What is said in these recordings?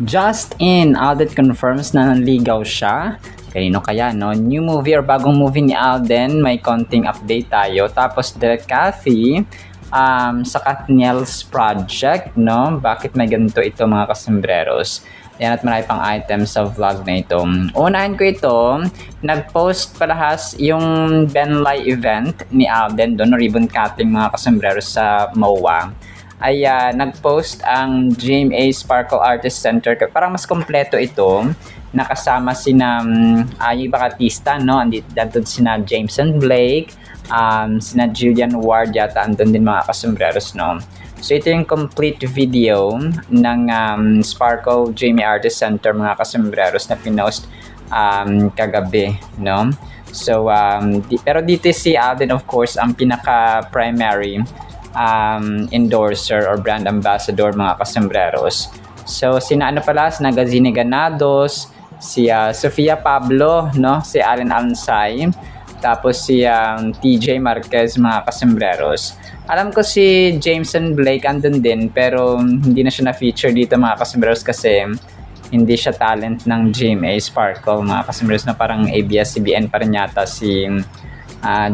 Just in, Alden confirms na nanligaw siya. Kanino kaya, no? New movie or bagong movie ni Alden, may konting update tayo. Tapos Direk Cathy, sa Kathniel's project, no? Bakit may ganito ito mga kasembreros? Yan at marami pang items sa vlog na ito. Unahin ko ito, nag-post palahas yung Benlay event ni Alden doon, ribbon cutting mga kasembreros sa MOA. Ay nag-post ang GMA Sparkle Artist Center. Parang mas kompleto ito. Nakasama sina yung iba artista, no? Andito sina Jameson Blake, sina Julian Ward yata andun din mga kasembreros, no? So ito yung complete video ng Sparkle GMA Artist Center mga kasembreros na pinost kagabi, no? So pero dito si Alden of course ang pinaka-primary endorser or brand ambassador mga kasembreros. So sina sina Gazini Ganados, si Sofia Pablo, no, si Allen Alensay, tapos si TJ Marquez mga kasembreros. Alam ko si Jameson Blake andun din pero hindi na siya na-feature dito mga kasembreros kasi hindi siya talent ng GMA Sparkle mga kasembreros, na parang ABS-CBN pa rin yata si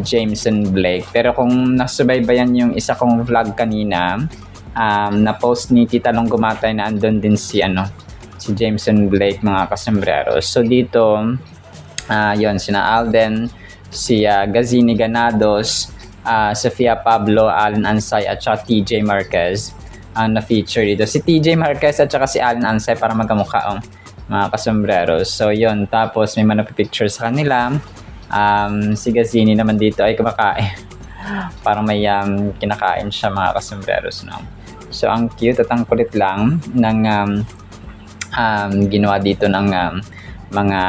Jameson Blake. Pero kung nasubaybayan yung isa kong vlog kanina, na post ni Tita Long Gumatay na andun din si Jameson Blake mga kasembreros. So dito yon sina Alden, si Gazini Ganados, Sofia Pablo, Allen Ansay at saka TJ Marquez na feature dito. Si TJ Marquez at saka si Allen Ansay para magkamukha mga kasembreros. So yon, tapos may mga picture sa kanila. Si Gazini naman dito ay kumakain. Parang may kinakain siya mga kasembreros, no? So ang cute at ang kulit lang ng ginawa dito ng mga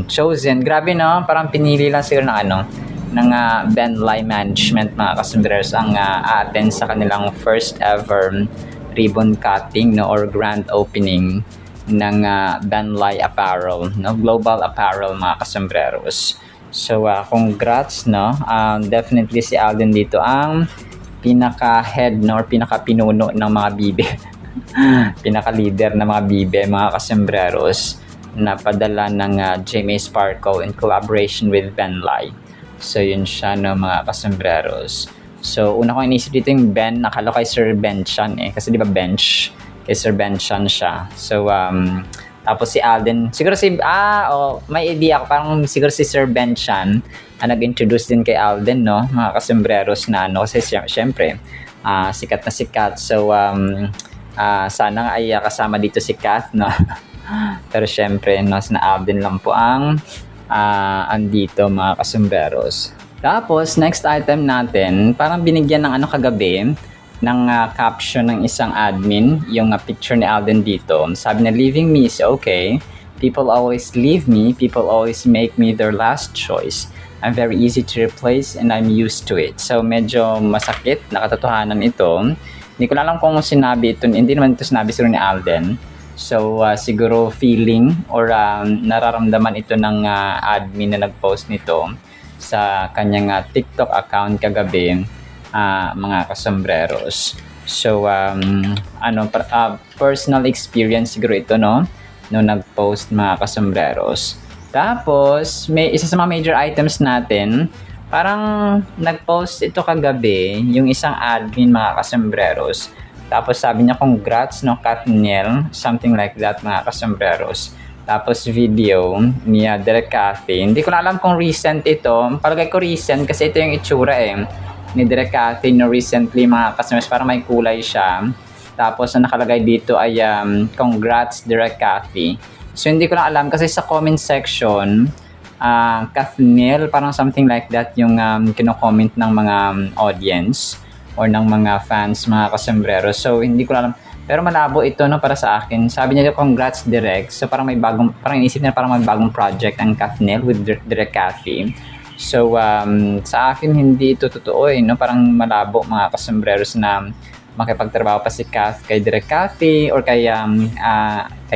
chosen. Grabe, no? Parang pinili lang siguro ng Benlay management mga kasembreros ang attend sa kanilang first ever ribbon cutting, no, or grand opening ng Benlay Apparel, no, global apparel mga kasembreros. So congrats, no. Definitely si Alden dito ang pinaka-head, no, or pinaka-pinuno ng mga bibe. Pinaka-leader ng mga bibe mga kasembreros na padala ng GMA Sparkle in collaboration with Benlay. So yun siya, no, mga kasembreros. So una ko inisip dito yung Ben, nakala kay Sir Benchan kasi di ba bench kay Sir Benchan siya. So tapos si Alden, siguro may idea ako, parang siguro si Sir Benchan nag-introduce din kay Alden, no, mga kasembreros na kasi syempre sikat na sikat. So sana ay kasama dito si Kath, no. Pero syempre, no, sina Alden lang po ang andito mga kasembreros. Tapos next item natin, parang binigyan ng kagabi ng caption ng isang admin yung picture ni Alden dito. Sabi na, "Leaving me is okay. People always leave me. People always make me their last choice. I'm very easy to replace and I'm used to it." So medyo masakit na katotohanan ito. Hindi ko na alam kung sinabi ito, hindi naman ito sinabi siguro ni Alden. So siguro feeling or nararamdaman ito ng admin na nag-post nito sa kanyang TikTok account kagabi, mga kasembreros. So personal experience siguro ito, no nag-post mga kasembreros. Tapos may isa sa mga major items natin, parang nag-post ito kagabi yung isang admin mga kasembreros. Tapos sabi niya, "Congrats, no, Kathniel," something like that mga kasembreros. Tapos video ni Direk Cathy. Hindi ko na alam kung recent ito. Palagay ko recent kasi ito yung itsura ni Direk Cathy no recently mga kasembreros. Parang may kulay siya. Tapos ang nakalagay dito ay "Congrats, Direk Cathy." So hindi ko na alam kasi sa comment section Kathniel, parang something like that yung kino-comment ng mga audience or ng mga fans mga kasembreros. So hindi ko alam, pero malabo ito, no, para sa akin. Sabi niya, "Congrats, Direk." So parang inisip niya parang may bagong project ang Kathniel with Direk Cathy. So sa akin hindi ito totoo, no, parang malabo mga kasembreros na makipagtrabaho pa si Kath kay Direk Cathy or kay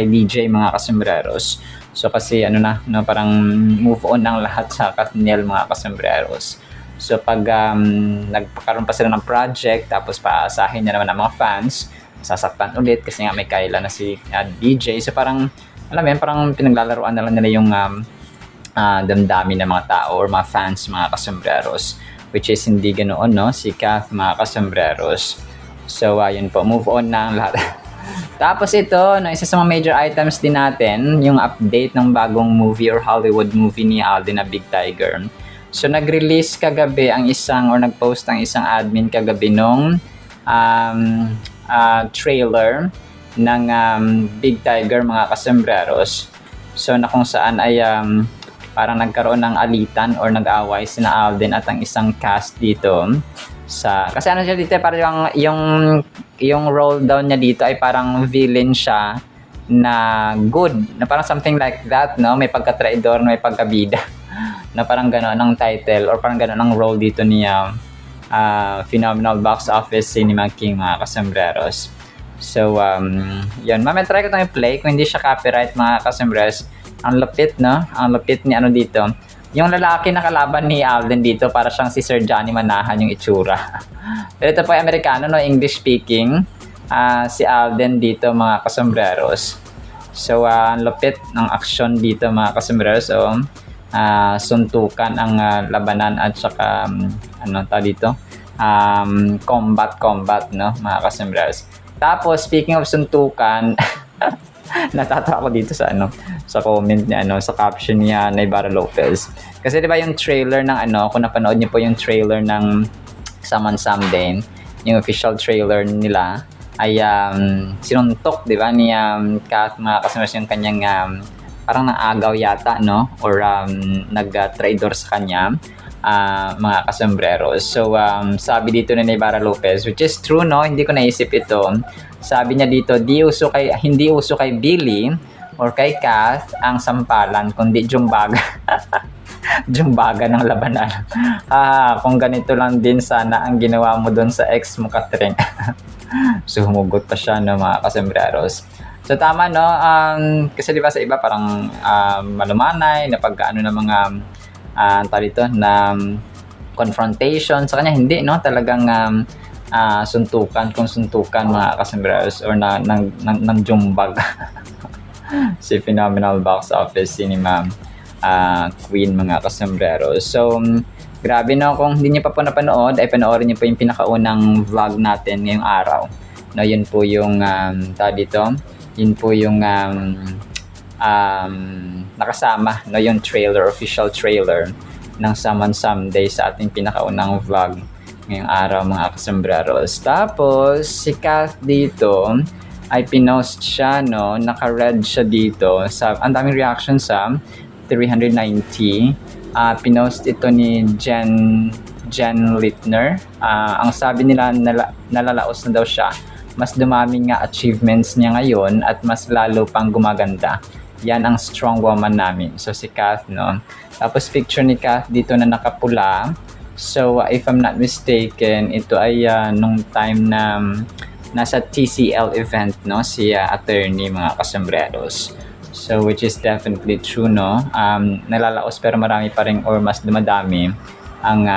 DJ mga kasembreros. So kasi no, parang move on ang lahat sa Kathniel mga kasembreros. So pag nagpakaroon pa sila ng project tapos paasahin niya naman ang mga fans, sasaktan ulit kasi nga may Kyla na si DJ. So parang, alam mo yan, parang pinaglalaroan na lang nila yung damdamin ng mga tao or mga fans, mga kasombreros. Which is hindi ganoon, no? Si Kath, mga kasombreros. So, yun po. Move on na ang lahat. Tapos ito, no, isa sa mga major items din natin, yung update ng bagong movie or Hollywood movie ni Alden na Big Tiger. So, nag-release kagabi ang isang or nag-post ang isang admin kagabi nung trailer ng Big Tiger, mga kasombreros. So, na kung saan ay parang nagkaroon ng alitan or nag-away sina Alden at ang isang cast dito. Kasi ano siya dito, parang yung roll down niya dito ay parang villain siya na good, na parang something like that, no? May pagka-traidor, may pagkabida. Na parang gano'n ang title or parang gano'n ang role dito niya, Phenomenal Box Office Cinema King, mga kasombreros. So, yun. Mamaya try ko itong i-play kung hindi siya copyright, mga kasombreros. Ang lapit, no? Ang lapit ni ano dito. Yung lalaki na kalaban ni Alden dito, para siyang si Sir Johnny Manahan yung itsura. Pero ito po ay Amerikano, no? English speaking. Si Alden dito, mga kasombreros. So, ang lapit ng aksyon dito, mga kasombreros. So, suntukan ang labanan at saka dito combat, no, mga kasombreros. Tapos speaking of suntukan, natatawa ako dito sa sa comment niya, sa caption niya na Ibarra Lopez. Kasi 'di ba yung trailer ng kung napanood niyo po yung trailer ng Summon Someday, yung official trailer nila ay sinuntok, 'di ba, ni Kath, mga kasombreros, yung kanyang parang nang-agaw yata, no? Or nag-traidor sa kanya, mga kasombreros. So, sabi dito ni Ibarra Lopez, which is true, no? Hindi ko naisip ito. Sabi niya dito, hindi uso kay Billy or kay Kath ang sampalan, kundi jumbaga. Jumbaga ng labanan. Kung ganito lang din sana ang ginawa mo doon sa ex mo, Katring. So, humugot pa siya, no, mga kasombreros. So tama, no, kasi di ba sa iba parang malumanay na pagkaano ng mga dito na confrontation, sa kanya hindi, no, talagang suntukan kung suntukan, mga kasombreros, or ng jumbag. Si Phenomenal Box Office Cinema Queen, mga kasombreros. So grabe, no, kung hindi niyo pa po napanood ay panoorin niyo po yung pinakaunang vlog natin ngayong araw, no. Yun po yung dito. Yun po yung nakasama, no, yung trailer, official trailer ng Summon Someday sa ating pinakaunang vlog ngayong araw, mga kasombreros. Tapos si Kath dito ay pinost siya, no, naka-red siya dito. Ang daming reaction sa 390. Pinost ito ni Jen Littner. Ang sabi nila, nalalaos na daw siya. Mas dumami nga achievements niya ngayon at mas lalo pang gumaganda. Yan ang strong woman namin. So si Kath, no. Tapos picture ni Kath dito na nakapula. So if I'm not mistaken, ito ay nung time na nasa TCL event, no, si attorney, mga kasombreros. So which is definitely true, no. Nalalaos pero marami pa rin or mas dumadami ang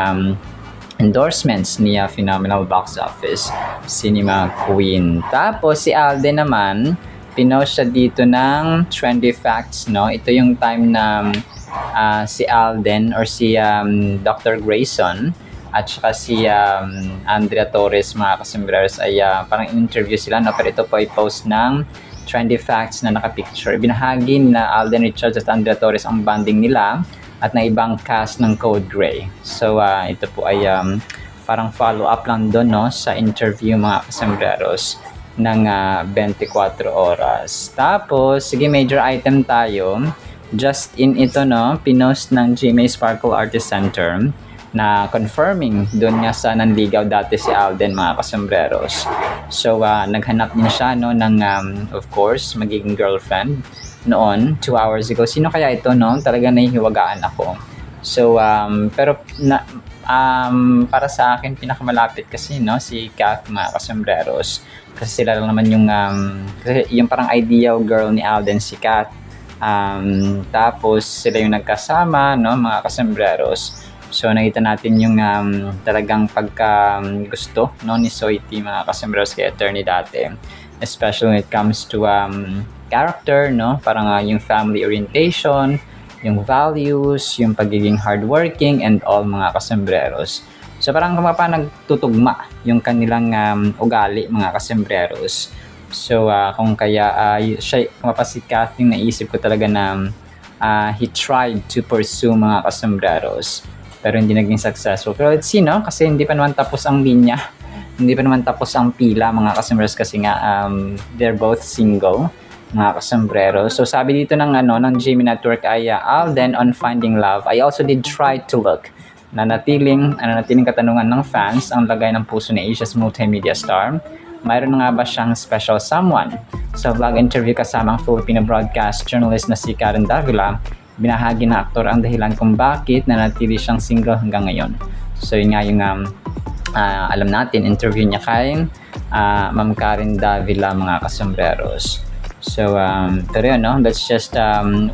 endorsements niya Phenomenal Box Office Cinema Queen. Tapos si Alden naman, pinost siya dito ng trendy facts, no. Ito yung time na si Alden or si Dr. Grayson at saka si Andrea Torres, mga kasombreros, ay parang interview sila, no. Pero ito po ay post ng trendy facts na nakapicture. Binahagi na Alden Richards at Andrea Torres ang bonding nila at na ibang cast ng Code Gray. So, ito po ay parang follow-up lang doon, no, sa interview, mga kasombreros, ng 24 oras. Tapos, sige, major item tayo. Just in ito, no, pinost ng GMA Sparkle Artist Center na confirming doon nga sa nanligaw dati si Alden, mga kasombreros. So, naghanap din siya, no, ng, of course, magiging girlfriend noon, 2 hours ago. Sino kaya ito, no? Talaga nahihiwagaan ako. So, pero para sa akin, pinakamalapit kasi, no, si Kath, mga kasombreros. Kasi sila lang naman yung, kasi yung parang ideal girl ni Alden, si Kath. Tapos, sila yung nagkasama, no, mga kasombreros. So nakita natin yung talagang pagka gusto no ni Soiti mga kasembreros kay attorney dati, especially when it comes to character no, parang yung family orientation, yung values, yung pagiging hardworking and all mga kasembreros. So parang nagtutugma yung kanilang ugali mga kasembreros. So kung kaya siya si Kath yung naisip ko talaga na he tried to pursue mga kasembreros pero hindi naging successful. Pero let's see no, kasi hindi pa naman tapos ang linya, hindi pa naman tapos ang pila mga kasembreros kasi nga they're both single mga kasembreros. So sabi dito ng GMA Network ay Alden on Finding Love, I also did try to look. Nanatiling katanungan ng fans ang lagay ng puso ni Asia's multimedia star. Mayroon nga ba siyang special someone? Sa vlog interview kasama ang Filipino broadcast journalist na si Karen Davila, binahagi ng aktor ang dahilan kung bakit nanatili siyang single hanggang ngayon. So yun nga yung alam natin, interview niya kay Ma'am Karen Davila mga kasembreros. So pero yun no, let's just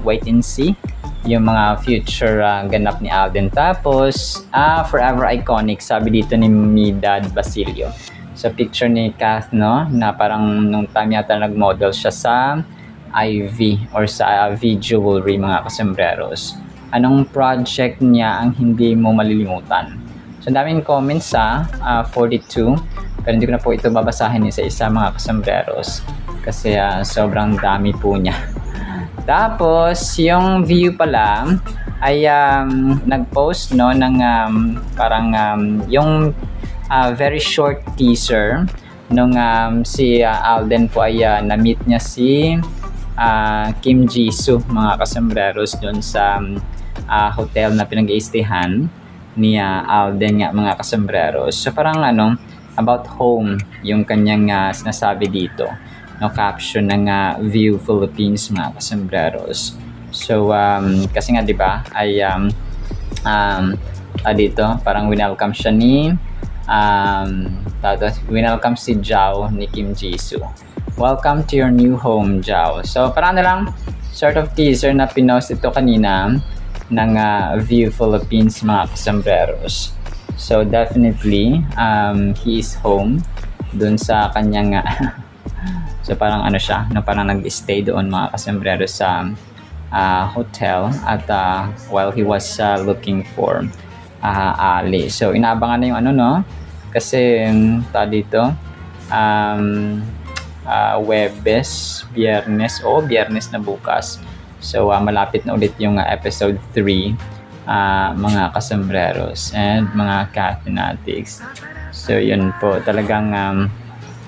wait and see yung mga future ganap ni Alden. Tapos forever iconic sabi dito ni Midad Basilio. Sa picture ni Kath no, na parang nung time yata nag-model siya sa IV or sa V Jewelry mga kasembreros. Anong project niya ang hindi mo malilimutan? So daming comments 42, pero hindi ko na po ito babasahin isa-isa mga kasembreros kasi sobrang dami po niya. Tapos yung view pala ay nag-post no ng parang yung very short teaser nung si Alden po ay na-meet niya si Kim Jisoo mga kasembreros doon sa hotel na pinag-i-stayhan ni Alden nga mga kasembreros. So parang about home yung kanyang sinasabi dito no, caption ng View Philippines mga kasembreros. So kasi nga 'di ba ay dito parang welcome siya ni welcome si Jao ni Kim Jisoo. Welcome to your new home, Jao. So parang lang sort of teaser na pinost ito kanina ng View Philippines mga kasembreros. So definitely he is home dun sa kanyang so parang siya no, parang nag-stay doon mga kasembreros sa hotel at while he was looking for Ali. So inaabangan na yung no, kasi dito Webes, Biyernes na bukas. So malapit na ulit yung episode 3 mga kasembreros and mga Kathnatics. So yun po, talagang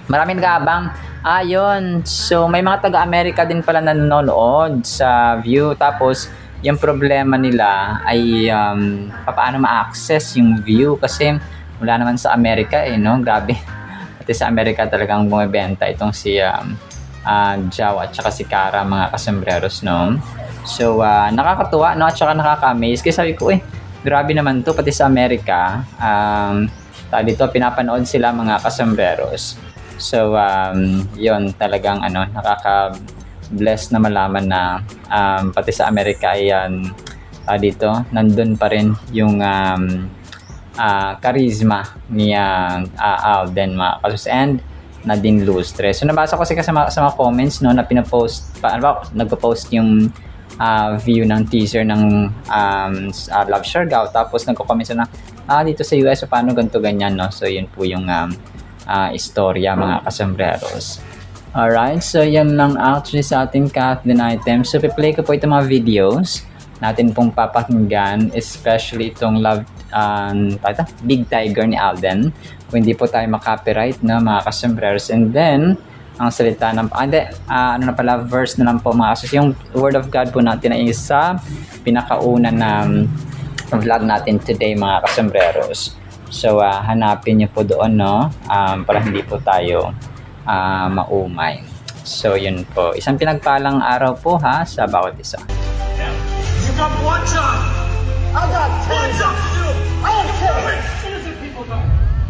maraming nag-aabang. Yun. So may mga taga-America din pala na nanonood sa View. Tapos yung problema nila ay paano ma-access yung View kasi wala naman sa Amerika no, grabe. Pati sa Amerika talagang bumibenta itong si Jao at saka si Kara mga kasembreros no. So nakakatuwa no, at saka nakaka-amaze kasi sabi ko grabe naman to, pati sa Amerika dito pinapanood sila mga kasembreros. So yon talagang nakaka-bless na malaman na pati sa Amerika ay dito nandun pa rin yung charisma ni Alden mga kasus and Nadine Lustre. So nabasa ko kasi sa mga comments no na pinapost nagpo-post yung view ng teaser ng Love Siargao, tapos nagko-comment na dito sa US so paano ganito ganyan no. So yun po yung istorya mga kasembreros. Alright, so yan lang actually sa ating Kathleen item. So piplay ko po itong mga videos natin pong papakinggan, especially itong Big Tiger ni Alden. Kung hindi po tayo makopyright na mga kasembreros. And then ang salita ng verse na lang po mga kasus. Yung word of God po natin ay isa pinakauna na vlog natin today mga kasembreros. So hanapin niyo po doon no, para hindi po tayo maumay. So yun po, isang pinagpalang araw po sa bawat isa. You got one job. I got 10 One job to do. I don't care. Innocent people die.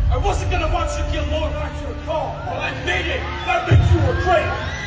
I wasn't gonna watch you kill Lord Archer at all. Well, I made it. That makes you a traitor.